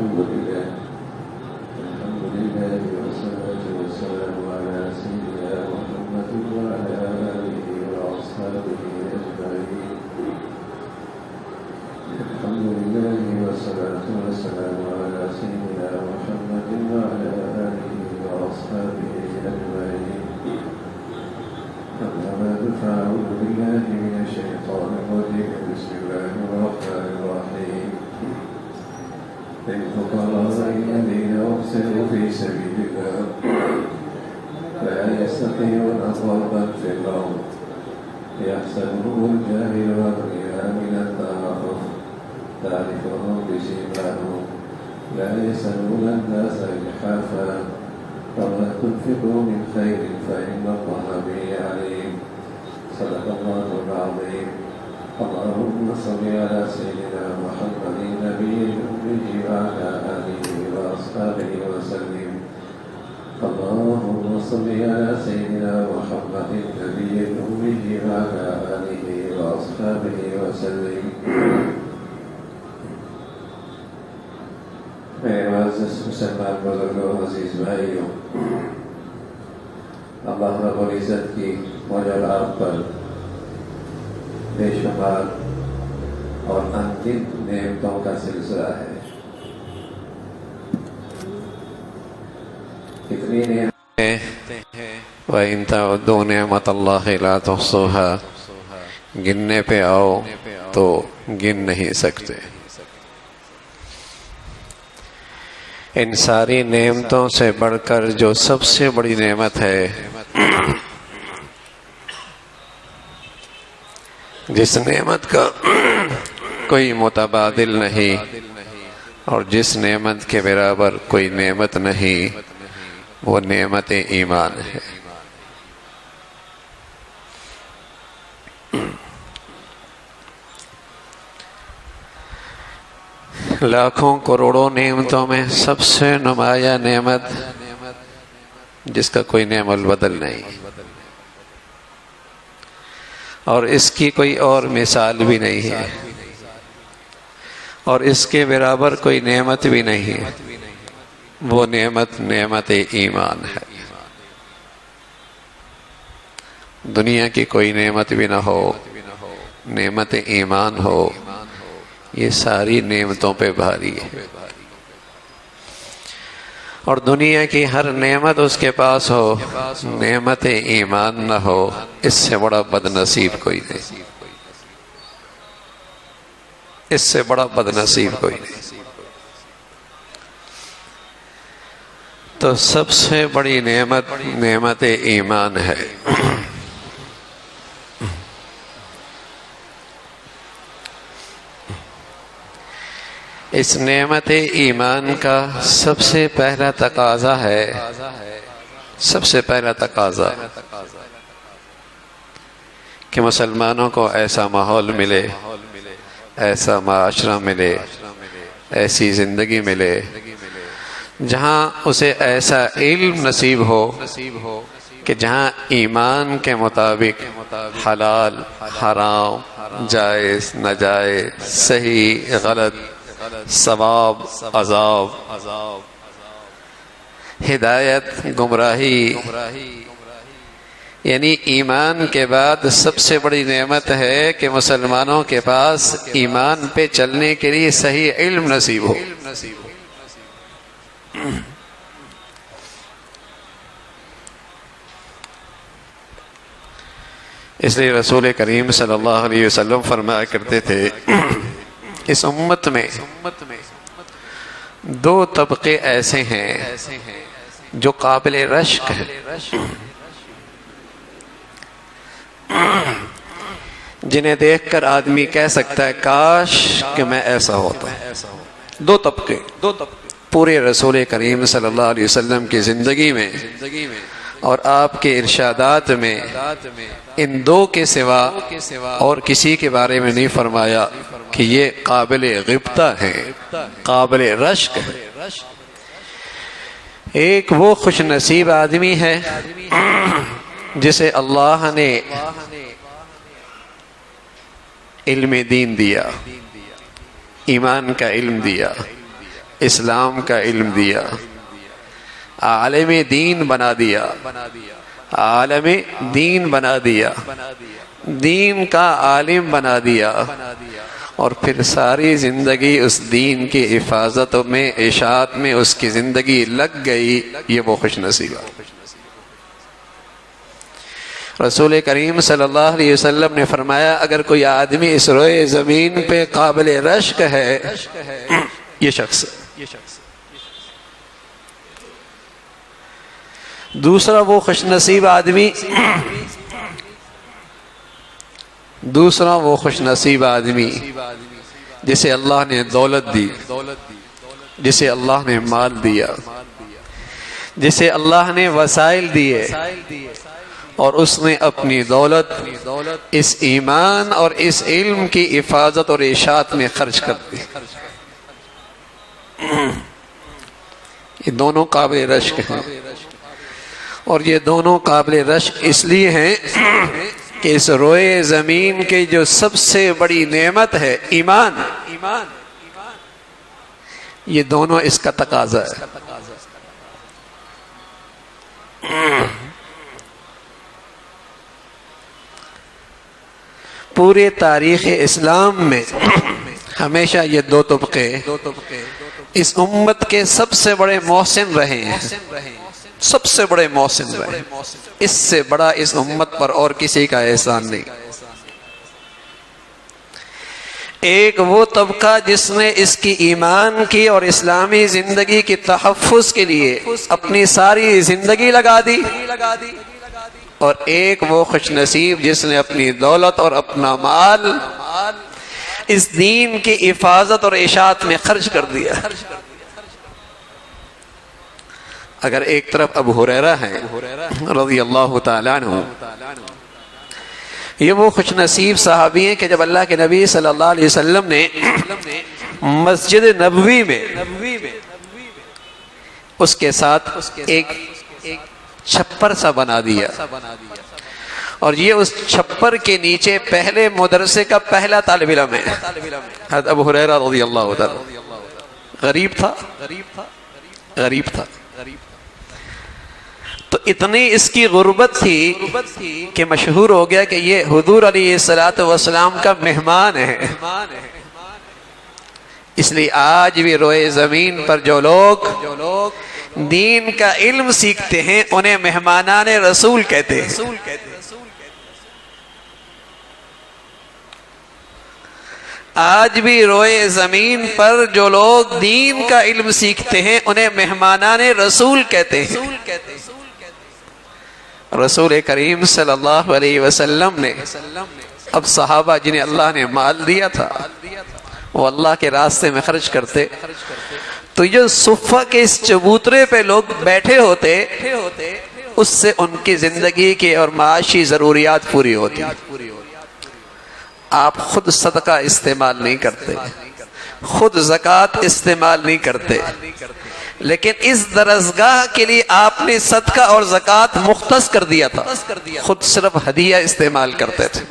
الحمد لله والصلاة والسلام على سيدنا محمد وعلى آله وأصحابه أجمعين. الحمد لله والصلاة والسلام على سيدنا محمد وعلى آله وأصحابه أجمعين. أما بعد فأعوذ بالله من الشيطان الرجيم. بسم الله الرحمن الرحيم. للفقراء الذين أحسنوا في سبيل الله لا يستطيعون ضربا في الأرض يحسبهم الجاهل أغنياء من التعارف تعرفهم بسيماهم لا يسألون الناس إلحافا وما تنفقوا من خير فإن الله به عليم. صدق الله العظيم. اللهم صل على سيدنا محمد النبي الأمي وعلى آله وأصحابه وسلم. اللهم صل على سيدنا محمد النبي الأمي وعلى آله وأصحابه وسلم. میرے معزز مسلمان بزرگوں عزیز بھائیوں، اللہ رب العزت کی مجھ اور آپ پر بے شمار اور انگنت نعمتوں کا سلسلہ ہے. کتنی نعمتیں ہیں، وَإِن تَعُدُّوا نِعْمَةَ اللَّهِ لَا تُحْصُوهَا، گننے پہ آؤ تو گن نہیں سکتے. ان ساری نعمتوں سے بڑھ کر جو سب سے بڑی نعمت ہے، جس نعمت کا کوئی متبادل نہیں اور جس نعمت کے برابر کوئی نعمت نہیں، وہ نعمت ایمان ہے. لاکھوں کروڑوں نعمتوں میں سب سے نمایاں نعمت جس کا کوئی نعم البدل نہیں، اور اس کی کوئی اور مثال بھی نہیں ہے، اور اس کے برابر کوئی نعمت بھی نہیں ہے، وہ نعمت ایمان ہے. دنیا کی کوئی نعمت بھی نہ ہو، نعمت ایمان ہو، یہ ساری نعمتوں پہ بھاری ہے. اور دنیا کی ہر نعمت اس کے پاس ہو، نعمت ایمان نہ ہو، اس سے بڑا بد نصیب کوئی نہیں، اس سے بڑا بد نصیب کوئی نہیں. تو سب سے بڑی نعمت ایمان ہے. اس نعمت ایمان کا سب سے پہلا تقاضا کہ مسلمانوں کو ایسا ماحول ملے، ایسا معاشرہ ملے، ایسی زندگی ملے جہاں اسے ایسا علم نصیب ہو کہ جہاں ایمان کے مطابق حلال حرام، جائز ناجائز، صحیح غلط، ثواب عذاب، ہدایت گمراہی، یعنی ایمان کے بعد سب سے بڑی نعمت ہے کہ مسلمانوں کے پاس ایمان پہ چلنے کے لیے صحیح علم نصیب ہو. اس لیے رسول کریم صلی اللہ علیہ وسلم فرمایا کرتے تھے، اس امت میں دو طبقے ایسے ہیں جو قابل رشک ہیں، جنہیں دیکھ کر آدمی کہہ سکتا ہے کاش کہ میں ایسا ہوتا. دو طبقے پورے رسول کریم صلی اللہ علیہ وسلم کی زندگی میں اور آپ کے ارشادات میں ان دو کے سوا اور کسی کے بارے میں نہیں فرمایا کہ یہ قابل غبطہ ہیں، قابل رشک ہیں. ایک وہ خوش نصیب آدمی ہے جسے اللہ نے علم دین دیا، ایمان کا علم دیا، اسلام کا علم دیا، عالم دین بنا دیا، عالم دین بنا دیا، دین کا عالم بنا دیا، اور پھر ساری زندگی اس دین کی حفاظت میں، اشاعت میں اس کی زندگی لگ گئی، یہ وہ خوش نصیب ہے۔ رسول کریم صلی اللہ علیہ وسلم نے فرمایا اگر کوئی آدمی اس روئے زمین پہ قابل رشک ہے، یہ شخص دوسرا وہ خوش نصیب آدمی، دوسرا وہ خوش نصیب آدمی جسے اللہ نے دولت دی، جسے اللہ نے مال دیا، جسے اللہ نے وسائل دیے، اور اس نے اپنی دولت اس ایمان اور اس علم کی حفاظت اور اشاعت میں خرچ کر دی۔ یہ دونوں قابل رشک ہیں، اور یہ دونوں قابل رشک اس لیے ہیں کہ اس روئے زمین کی جو سب سے بڑی نعمت ہے ایمان، یہ دونوں اس کا تقاضا ہے۔ پورے تاریخ اسلام میں ہمیشہ یہ دو طبقے اس امت کے سب سے بڑے محسن رہے ہیں، سب سے بڑے محسن رہے ہیں، اس سے بڑا اس امت پر اور کسی کا احسان نہیں۔ ایک وہ طبقہ جس نے اس کی ایمان کی اور اسلامی زندگی کی تحفظ کے لیے اپنی ساری زندگی لگا دی، اور ایک وہ خوش نصیب جس نے اپنی دولت اور اپنا مال اس دین کی حفاظت اور اشاعت میں خرچ کر دیا۔ اگر ایک طرف ابو ہریرہ ہیں رضی اللہ تعالیٰ عنہ، یہ وہ خوش نصیب صحابی ہیں کہ جب اللہ کے نبی صلی اللہ علیہ وسلم نے مسجد نبوی میں اس کے ساتھ ایک چھپر سا بنا دیا، اور یہ اس چھپر کے نیچے پہلے مدرسے کا پہلا طالب علم ہے حضرت ابو ہریرہ رضی اللہ تعالی۔ غریب تھا تو اتنی اس کی غربت تھی کہ مشہور ہو گیا کہ یہ حضور علیہ الصلوۃ والسلام کا مہمان ہے۔ اس لیے آج بھی روئے زمین پر جو لوگ دین کا علم سیکھتے ہیں انہیں مہمانان رسول کہتے ہیں۔ آج بھی روئے زمین پر جو لوگ دین کا علم سیکھتے ہیں انہیں مہمانان رسول کہتے ہیں۔ رسول کریم صلی اللہ علیہ وسلم نے اب صحابہ جنہیں اللہ نے مال دیا تھا وہ اللہ کے راستے میں خرچ کرتے، تو یہ صفہ کے اس چبوترے پہ لوگ بیٹھے ہوتے، اس سے ان کی زندگی کی اور معاشی ضروریات پوری ہوتی۔ آپ خود صدقہ استعمال نہیں کرتے، خود زکوٰۃ استعمال نہیں کرتے، لیکن اس درسگاہ کے لیے آپ نے صدقہ اور زکوٰۃ مختص کر دیا تھا، خود صرف ہدیہ استعمال کرتے تھے۔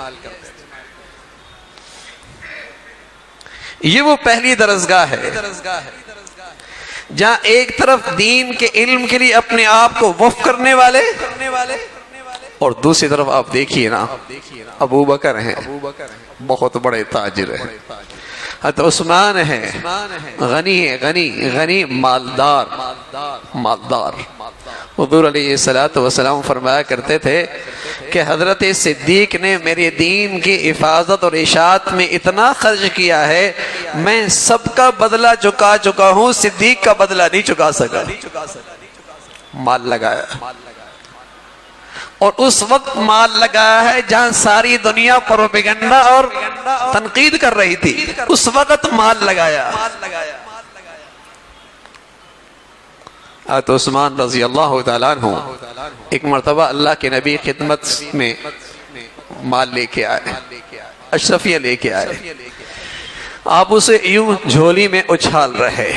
یہ وہ پہلی درسگاہ ہے جہاں ایک طرف دین کے علم کے لیے اپنے آپ کو وقف کرنے والے، اور دوسری طرف آپ دیکھیے نا ابو بکر ہیں، بہت بڑے تاجر ہیں، حضرت عثمان ہے، غنی مالدار۔ حضور علیہ الصلوۃ والسلام فرمایا کرتے تھے کہ حضرت صدیق نے میرے دین کی حفاظت اور اشاعت میں اتنا خرچ کیا ہے، میں سب کا بدلہ چکا چکا ہوں، صدیق کا بدلہ نہیں چکا سکا۔ مال لگایا، اور اس وقت مال لگایا ہے جہاں ساری دنیا پروپیگنڈا اور تنقید کر رہی تھی، اس وقت مال لگایا۔ حضرت عثمان رضی اللہ تعالیٰ عنہ ایک مرتبہ اللہ کے نبی خدمت میں مال لے کے آئے، اشرفیہ لے کے آئے، آپ اسے یوں جھولی میں اچھال رہے،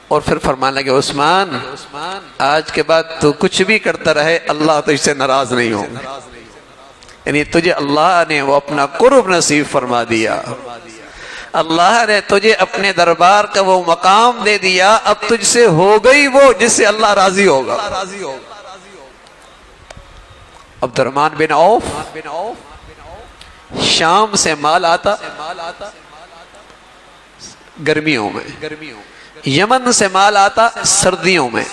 اور پھر فرمانے لگے عثمان آج کے بعد تو کچھ بھی کرتا رہے اللہ تجھ سے ناراض نہیں ہوگا، یعنی تجھے اللہ نے وہ اپنا قرب نصیب فرما دیا۔ اللہ نے تجھے اپنے دربار کا وہ مقام دے دیا، اب تجھ سے ہو گئی وہ جس سے اللہ راضی ہوگا۔ عبد الرحمن بن عوف شام سے مال آتا گرمیوں میں، یمن سے مال آتا سردیوں میں،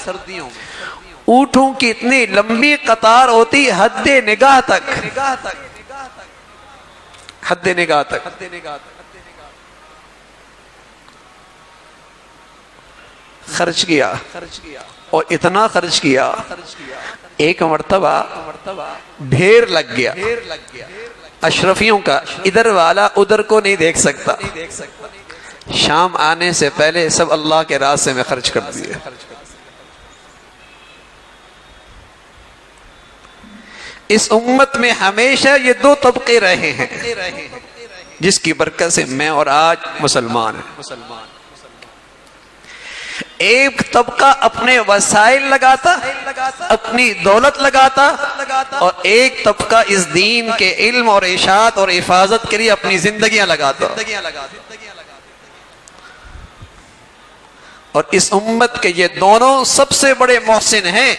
اونٹوں کی اتنی لمبی قطار ہوتی حد نگاہ تک، حد نگاہ تک۔ خرچ کیا اور اتنا خرچ کیا، ایک مرتبہ ڈھیر لگ گیا اشرفیوں کا، ادھر والا ادھر کو نہیں دیکھ سکتا، شام آنے سے پہلے سب اللہ کے راستے میں خرچ کر دیے۔ اس امت میں ہمیشہ یہ دو طبقے رہے ہیں جس کی برکت سے میں اور آج مسلمان ہیں۔ ایک طبقہ اپنے وسائل لگاتا، اپنی دولت لگاتا، اور ایک طبقہ اس دین کے علم اور ارشاد اور حفاظت کے لیے اپنی زندگیاں لگاتا۔ اور اس امت کے یہ دونوں سب سے بڑے محسن ہیں۔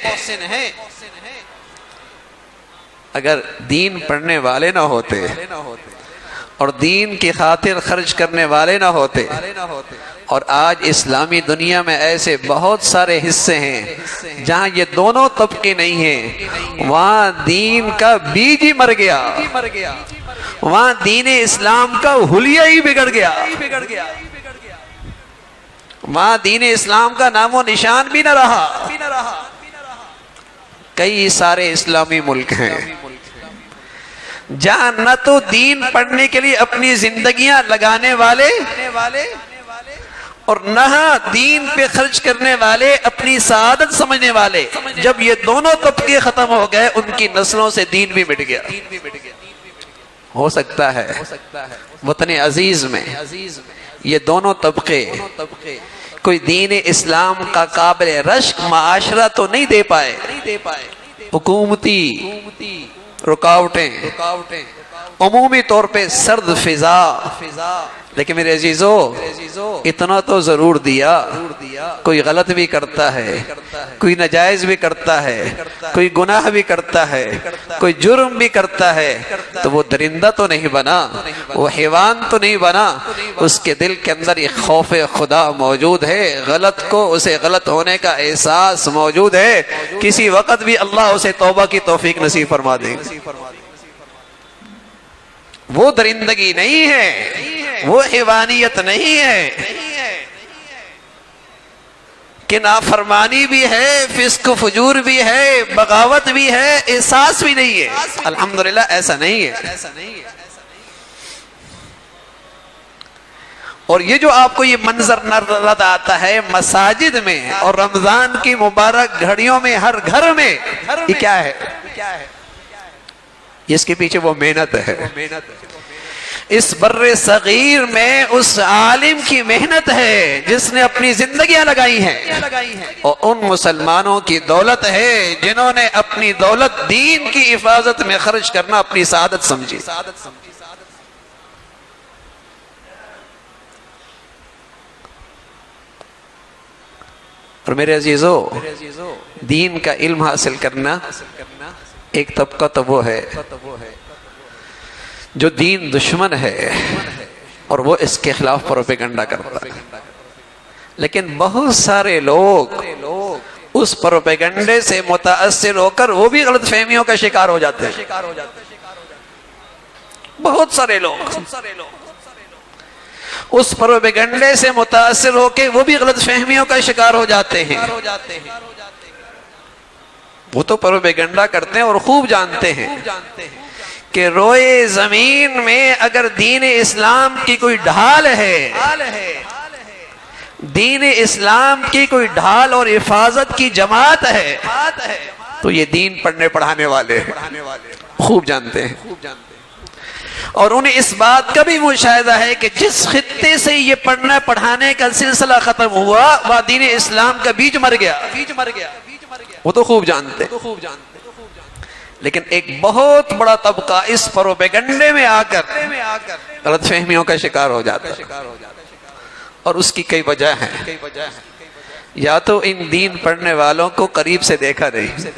اگر دین پڑھنے والے نہ ہوتے اور دین کی خاطر خرچ کرنے والے نہ ہوتے، اور آج اسلامی دنیا میں ایسے بہت سارے حصے ہیں جہاں یہ دونوں طبقے نہیں ہیں، وہاں دین کا بیج ہی مر گیا، وہاں دین اسلام کا حلیہ ہی بگڑ گیا، وہاں دین اسلام کا نام و نشان بھی نہ رہا۔ کئی سارے اسلامی ملک ہیں جہاں نہ تو دین پڑھنے کے لیے اپنی زندگیاں لگانے والے اور نہ دین پہ خرچ کرنے والے اپنی سعادت سمجھنے والے، جب یہ دونوں طبقے ختم ہو گئے ان کی نسلوں سے دین بھی مٹ گیا۔ ہو سکتا ہے وطن عزیز میں یہ دونوں طبقے کوئی دین اسلام کا قابل رشک معاشرہ تو نہیں دے پائے، حکومتی رکاوٹیں، عمومی طور پہ سرد فضا، لیکن میرے عزیزو اتنا تو ضرور دیا، کوئی غلط بھی کرتا ہے، کوئی ناجائز بھی کرتا ہے، کوئی گناہ بھی کرتا ہے، کوئی جرم بھی کرتا ہے، تو وہ درندہ تو نہیں بنا، وہ حیوان تو نہیں بنا، اس کے دل کے اندر ایک خوف خدا موجود ہے، غلط کو اسے غلط ہونے کا احساس موجود ہے، کسی وقت بھی اللہ اسے توبہ کی توفیق نصیب فرما دے گا۔ وہ درندگی نہیں ہے، وہ حیوانیت نہیں ہے کہ نافرمانی بھی ہے، فسق و فجور بھی ہے، بغاوت بھی ہے، احساس بھی نہیں ہے۔ الحمدللہ ایسا نہیں ہے۔ اور یہ جو آپ کو یہ منظر نظر آتا ہے مساجد میں اور رمضان کی مبارک گھڑیوں میں ہر گھر میں، یہ کیا ہے؟ اس کے پیچھے وہ محنت ہے۔ اس بر صغیر میں اس عالم کی محنت ہے جس نے اپنی زندگیاں لگائی ہیں، اور ان مسلمانوں کی دولت ہے جنہوں نے اپنی دولت دین کی حفاظت میں خرچ کرنا اپنی سعادت سمجھی۔ اور میرے عزیزو، دین کا علم حاصل کرنا ایک طبقہ تو وہ ہے جو دین دشمن ہے اور وہ اس کے خلاف پروپیگنڈا کرتا ہے، لیکن بہت سارے لوگ اس پروپیگنڈے سے متاثر ہو کر وہ بھی غلط فہمیوں کا شکار ہو جاتے ہیں۔ بہت سارے لوگ اس پروپیگنڈے سے متاثر ہو کے وہ بھی غلط فہمیوں کا شکار ہو جاتے ہیں۔ وہ تو پروپیگنڈا کرتے ہیں اور خوب جانتے ہیں کہ روئے زمین میں اگر دین اسلام کی کوئی ڈھال ہے، دین اسلام کی کوئی ڈھال اور حفاظت کی جماعت ہے، تو یہ دین پڑھنے پڑھانے والے خوب جانتے ہیں۔ اور انہیں اس بات کا بھی مشاہدہ ہے کہ جس خطے سے یہ پڑھنا پڑھانے کا سلسلہ ختم ہوا وہ دین اسلام کا بیج مر گیا، وہ تو خوب جانتے ہیں۔ لیکن ایک بہت بڑا طبقہ اس پروپیگنڈے میں آ کر غلط فہمیوں کا شکار ہو جاتا ہے، اور اس کی کئی وجہ ہیں۔ یا تو ان دین پڑھنے والوں کو قریب سے دیکھا نہیں،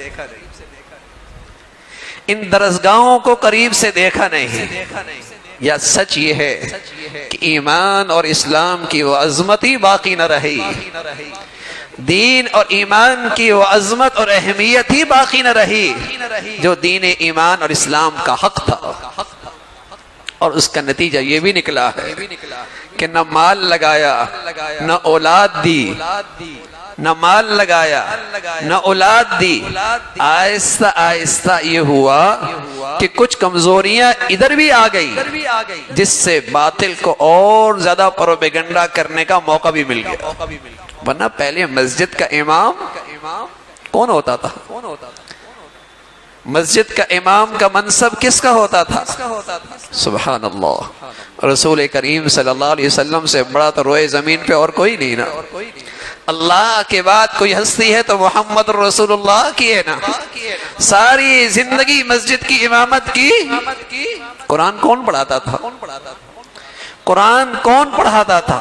ان درسگاہوں کو قریب سے دیکھا نہیں، یا سچ یہ ہے کہ ایمان اور اسلام کی وہ عظمت ہی باقی نہ رہی، دین اور ایمان کی وہ عظمت اور اہمیت ہی باقی نہ رہی جو دین ایمان اور اسلام کا حق تھا۔ اور اس کا نتیجہ یہ بھی نکلا ہے کہ نہ مال لگایا، نہ اولاد دی، نہ مال لگایا، نہ اولاد دی۔ آہستہ آہستہ یہ ہوا کہ کچھ کمزوریاں ادھر بھی آ گئی، جس سے باطل کو اور زیادہ پروپیگنڈا کرنے کا موقع بھی مل گیا۔ ورنہ پہلے مسجد کا امام کون ہوتا تھا؟ مسجد کا امام کا منصب کس کا ہوتا تھا؟ سبحان اللہ، رسول کریم صلی اللہ علیہ وسلم سے بڑا تو روئے زمین پہ اور کوئی نہیں نا۔ اللہ کے بعد کوئی ہستی ہے تو محمد رسول اللہ کی ہے نا۔ ساری زندگی مسجد کی امامت کی۔ قرآن کون پڑھاتا تھا؟ قرآن کون پڑھاتا تھا؟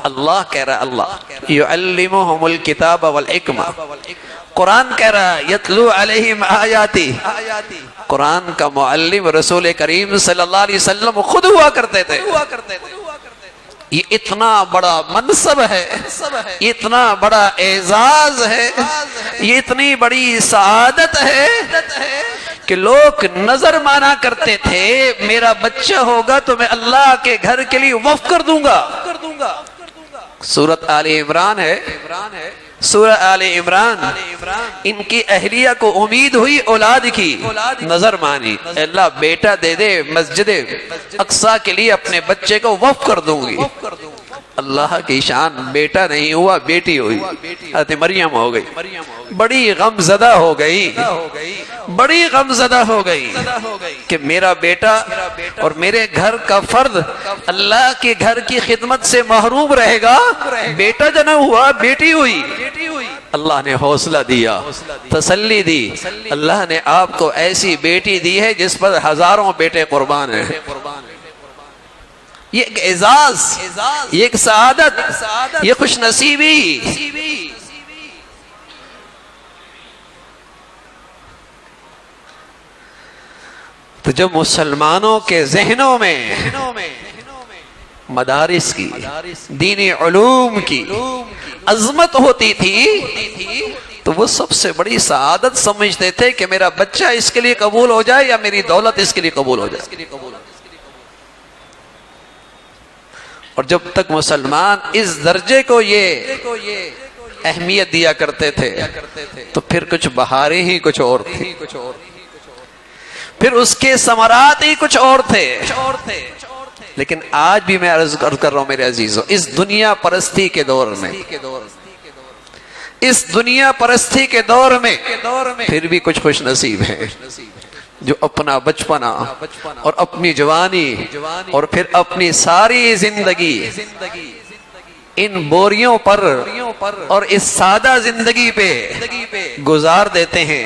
اللہ کہہ رہا، اللہ یعلمہم الکتاب والحکمہ۔ قرآن کہہ رہا یتلو علیہم آیاتی۔ قرآن کا معلم رسول کریم صلی اللہ علیہ وسلم خود ہوا کرتے تھے۔ یہ اتنا بڑا منصب ہے، یہ اتنا بڑا اعزاز ہے، یہ اتنی بڑی سعادت ہے کہ لوگ نظر مانا کرتے تھے میرا بچہ ہوگا تو میں اللہ کے گھر کے لیے وقف کر دوں گا۔ سورۃ آل عمران ہے، سورہ آل عمران، ان کی اہلیہ کو امید ہوئی اولاد کی، نظر مانی، اللہ بیٹا دے دے، مسجد اقصی کے لیے اپنے بچے کو وقف کر دوں گی۔ اللہ کی شان، بیٹا نہیں ہوا، بیٹی ہوئی، حضرت مریم ہو گئی۔ بڑی غم زدہ ہو گئی، بڑی غم زدہ ہو گئی کہ میرا بیٹا اور میرے گھر کا فرد اللہ کے گھر کی خدمت سے محروم رہے گا۔ بیٹا جنم ہوا، بیٹی ہوئی۔ اللہ نے حوصلہ دیا، تسلی دی۔ اللہ نے آپ کو ایسی بیٹی دی ہے جس پر ہزاروں بیٹے قربان ہیں۔ یہ ایک اعزاز، یہ ایک سعادت، یہ خوش نصیبی۔ تو جب مسلمانوں کے ذہنوں میں مدارس کی، دینی علوم کی عظمت ہوتی تھی تو وہ سب سے بڑی سعادت سمجھتے تھے کہ میرا بچہ اس کے لیے قبول ہو جائے یا میری دولت اس کے لیے قبول ہو جائے۔ اور جب تک مسلمان اس درجے کو یہ اہمیت دیا کرتے تھے تو پھر کچھ بہاریں ہی کچھ اور تھی، پھر اس کے ثمرات ہی کچھ اور تھے۔ لیکن آج بھی میں عرض کر رہا ہوں میرے عزیزو، اس دنیا پرستی کے دور میں، اس دنیا پرستی کے دور میں پھر بھی کچھ خوش نصیب ہیں جو اپنا بچپنا اور اپنی جوانی اور پھر اپنی ساری زندگی ان بوریوں پر اور اس سادہ زندگی پہ گزار دیتے ہیں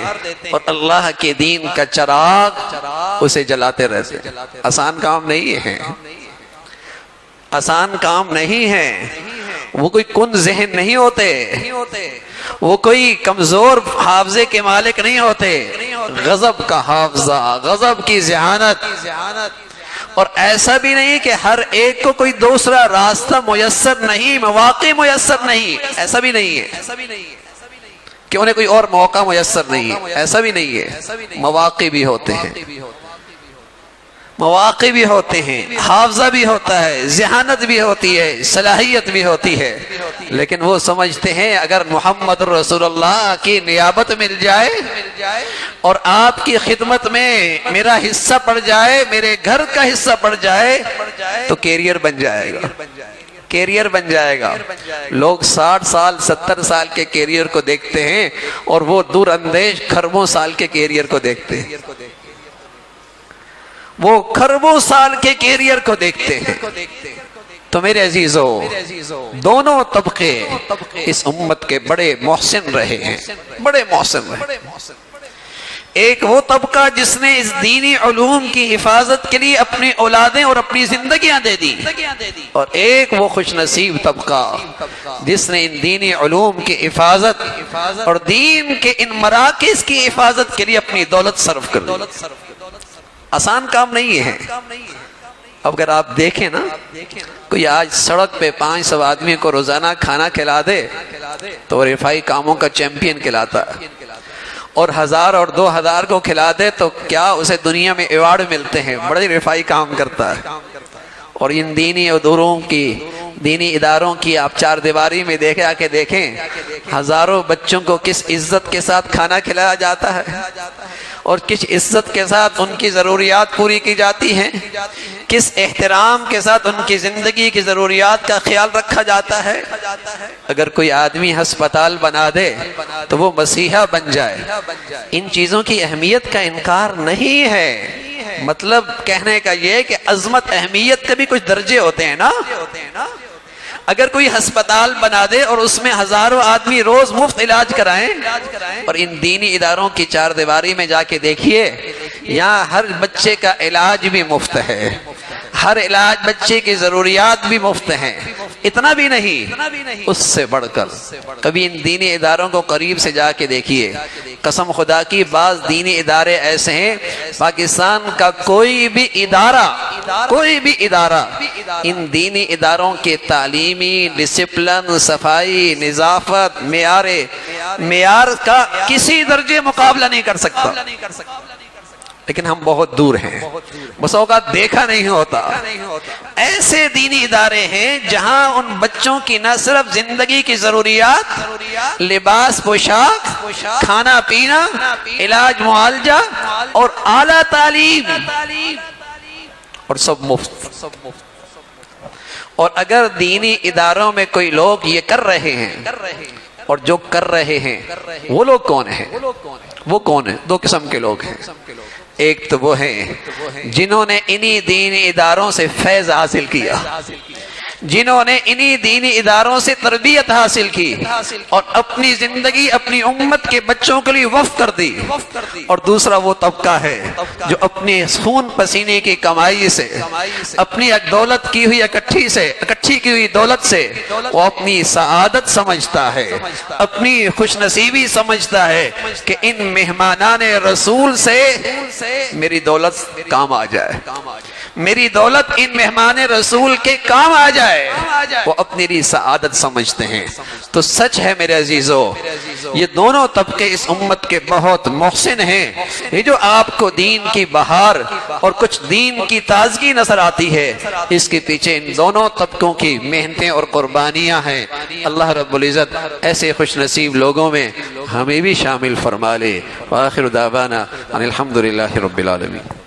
اور اللہ کے دین کا چراغ اسے جلاتے رہتے ہیں۔ آسان کام نہیں ہے، آسان کام نہیں ہے۔ وہ کوئی کن ذہن نہیں ہوتے، وہ کوئی کمزور حافظے کے مالک نہیں ہوتے۔ غضب کا حافظہ، غضب کی ذہانت، اور ایسا بھی نہیں کہ ہر ایک کو کوئی دوسرا راستہ میسر نہیں، مواقع میسر نہیں، ایسا بھی نہیں ہے کہ انہیں کوئی اور موقع میسر نہیں ہے، ایسا بھی نہیں ہے۔ مواقع بھی ہوتے ہیں، مواقع بھی ہوتے ہیں، حافظہ بھی ہوتا ہے، ذہانت بھی ہوتی ہے، صلاحیت بھی ہوتی ہے، لیکن وہ سمجھتے ہیں اگر محمد رسول اللہ کی نیابت مل جائے اور آپ کی خدمت میں میرا حصہ پڑ جائے، میرے گھر کا حصہ پڑ جائے تو کیریئر بن جائے گا، کیریئر بن جائے گا۔ لوگ 60 سال 70 سال کے کیریئر کو دیکھتے ہیں اور وہ دور اندیش کھربوں سال کے کیریئر کو دیکھتے ہیں، وہ کھربوں سال کے کیریئر کو دیکھتے ہیں۔ تو میرے عزیزو، دونوں طبقے اس امت کے بڑے محسن رہے ہیں، بڑے محسن رہے۔ ایک وہ طبقہ جس نے اس دینی علوم کی حفاظت کے لیے اپنی اولادیں اور اپنی زندگیاں دے دی، اور ایک وہ خوش نصیب طبقہ جس نے ان دینی علوم کی حفاظت اور دین کے ان مراکز کی حفاظت کے لیے اپنی دولت صرف کر دی۔ آسان کام نہیں ہے۔ اب اگر آپ دیکھیں نا، کوئی آج سڑک پہ 500 آدمی کو روزانہ کھانا کھلا دے تو وہ رفائی کاموں کا چیمپئن کھلاتا ہے، اور 1000 اور 2000 کو کھلا دے تو کیا اسے دنیا میں ایوارڈ ملتے ہیں، بڑے رفائی کام کرتا ہے۔ اور ان دینی اداروں کی آپ چار دیواری میں دیکھیں ہزاروں بچوں کو کس عزت کے ساتھ کھانا کھلایا جاتا ہے، اور کس عزت کے ساتھ ان کی ضروریات پوری کی جاتی ہیں، کس احترام کے ساتھ ان کی زندگی کی ضروریات کا خیال رکھا جاتا ہے۔ اگر کوئی آدمی ہسپتال بنا دے تو وہ مسیحا بن جائے۔ ان چیزوں کی اہمیت کا انکار نہیں ہے، مطلب کہنے کا یہ کہ عظمت اہمیت کے بھی کچھ درجے ہوتے ہیں نا۔ اگر کوئی ہسپتال بنا دے اور اس میں ہزاروں آدمی روز مفت علاج کرائیں، اور ان دینی اداروں کی چار دیواری میں جا کے دیکھیے، یہاں ہر بچے کا علاج بھی مفت ہے، ہر علاج بچے کی ضروریات بھی مفت ہیں۔ اتنا بھی نہیں، اس سے بڑھ کر کبھی ان دینی اداروں کو قریب سے جا کے دیکھیے، قسم خدا کی بعض دینی ادارے ایسے ہیں، پاکستان کا کوئی بھی ادارہ ان دینی اداروں کے تعلیمی ڈسپلن، صفائی، نظافت، معیار کا کسی درجے مقابلہ نہیں کر سکتا، لیکن ہم بہت دور ہیں، بس اوقات دیکھا نہیں ہوتا۔ ایسے دینی ادارے ہیں جہاں ان بچوں کی نہ صرف زندگی کی ضروریات، لباس، پوشاک، کھانا پینا، علاج معالجہ اور اعلیٰ تعلیم، اور سب مفت۔ اور اگر دینی اداروں میں کوئی لوگ یہ کر رہے ہیں، اور جو کر رہے ہیں وہ لوگ کون ہیں؟ وہ کون ہیں؟ دو قسم کے لوگ ہیں۔ ایک تو وہ ہیں جنہوں نے انہی دینی اداروں سے فیض حاصل کیا، جنہوں نے انہی دینی اداروں سے تربیت حاصل کی اور اپنی زندگی اپنی امت کے بچوں کے لیے وقف کر دی۔ اور دوسرا وہ طبقہ ہے جو اپنے خون پسینے کی کمائی سے، اپنی دولت کی ہوئی اکٹھی کی ہوئی دولت سے وہ اپنی سعادت سمجھتا ہے، اپنی خوش نصیبی سمجھتا ہے کہ ان مہمانان رسول سے میری دولت کام آ جائے، میری دولت ان مہمان رسول کے کام آ جائے، وہ اپنی لیے سعادت سمجھتے ہیں۔ تو سچ ہے میرے عزیزو، یہ دونوں طبقے اس امت کے بہت محسن ہیں۔ یہ جو آپ کو دین کی بہار اور کچھ دین کی تازگی نظر آتی ہے، اس کے پیچھے ان دونوں طبقوں کی محنتیں اور قربانیاں ہیں۔ اللہ رب العزت ایسے خوش نصیب لوگوں میں ہمیں بھی شامل فرما لے۔ وآخر دعوانا ان الحمدللہ رب العالمین۔